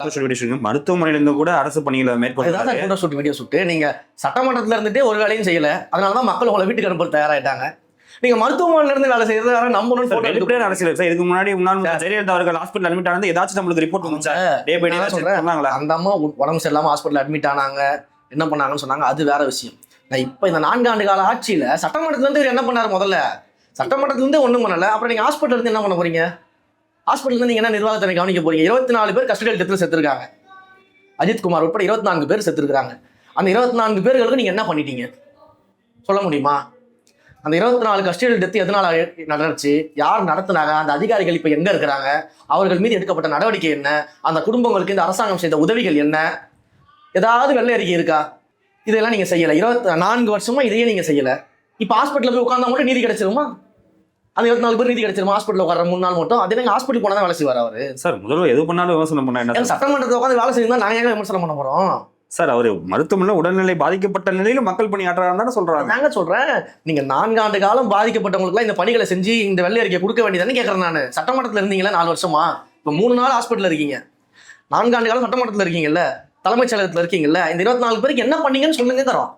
மருத்துவமனையிலிருந்து கூட அரசு பணிகளை மேற்கொண்டு வீடியோ சுட்டு நீங்க சட்டமன்றத்துல இருந்துட்டு ஒரு வேலையும் செய்யல. அதனாலதான் மக்கள் உங்களை வீட்டுக்கு அனுப்ப தயாராயிட்டாங்க. நீங்க மருத்துவமனையில இருந்து வேலை செய்யறது நம்பணும். அரசியல் சார் இதுக்கு முன்னாடி ஜெயலலிதா அவர்கள் ஹாஸ்பிட்டல் அட்மிட் ஆனது ஏதாச்சும் நம்மளுக்கு ரிப்போர்ட் வந்துச்சா? அந்த அம்மா உடம்பு சரியில்லாம ஹாஸ்பிட்டல் அட்மிட் ஆனாங்க, என்ன பண்ணாங்கன்னு சொன்னாங்க, அது வேற விஷயம். நான் இப்ப இந்த 4 ஆண்டு கால ஆட்சியில சட்டமன்றத்துல இருந்து என்ன பண்ணாரு? முதல்ல சட்டமன்றத்துல இருந்து ஒண்ணும் பண்ணல. அப்புறம் நீங்க ஹாஸ்பிட்டல் இருந்து என்ன பண்ண போறீங்க? ஹாஸ்பிட்டல் இருந்து நீங்க என்ன நிர்வாகத்தை கவனிக்க போறீங்க? 24 பேர் கஸ்டடியல் டெத்ல செத்துருக்காங்க. அஜித்குமார் உட்பட 24 பேர் செத்துருக்காங்க. அந்த 24 பேர்களுக்கு நீங்க என்ன பண்ணிட்டீங்க சொல்ல முடியுமா? அந்த 24 கஸ்டடியல் டெத் எதனால நடந்துச்சு? யார் நடத்தினாங்க? அந்த அதிகாரிகள் இப்ப எங்க இருக்கிறாங்க? அவர்கள் மீது எடுக்கப்பட்ட நடவடிக்கை என்ன? அந்த குடும்பங்களுக்கு இந்த அரசாங்கம் செய்த உதவிகள் என்ன? ஏதாவது வெள்ளை அறிக்கை இருக்கா? இதெல்லாம் நீங்க செய்யல. 24 வருஷமா இதையே நீங்க செய்யல. இப்ப ஹாஸ்பிட்டல் போய் உட்கார்ந்தா மட்டும் நீதி கிடைச்சிருமா? அந்த 24 பேர் நீதி கிடைச்சிருமா? ஹாஸ்பிட்டல் உட்கார 3 நாள் மட்டும் அதே ஹாஸ்பிட்டல் போனா வேலை செய்வார் அவரு. சார் முதல்வர் எது பண்ணாலும் விமர்சனம் பண்ண என்ன? சட்டமன்றத்தில் உட்காந்து வேலை செய்யுமா? நாங்க ஏங்க விமர்சனம் பண்ண போறோம்? சார் அவர் மருத்துவமனை உடல்நிலை பாதிக்கப்பட்ட நிலையில மக்கள் பணி ஆற்றாருன்னு சொல்றாங்க. நாங்க சொல்றேன், நீங்க 4 ஆண்டு காலம் பாதிக்கப்பட்டவங்களுக்கு இந்த பணிகளை செஞ்சு இந்த வெள்ளை அறிக்கை கொடுக்க வேண்டியதானே கேட்கறேன். நான் சட்டமன்றத்தில் இருந்தீங்களா 4 வருஷமா? இப்ப 3 நாள் ஹாஸ்பிட்டல் இருக்கீங்க, 4 ஆண்டு காலம் சட்டமன்றத்தில் இருக்கீங்கல்ல, தலைமைச் செயலகத்தில் இருக்கீங்கல்ல, இந்த 24 பேருக்கு என்ன பண்ணீங்கன்னு சொல்லுங்க தரோம்.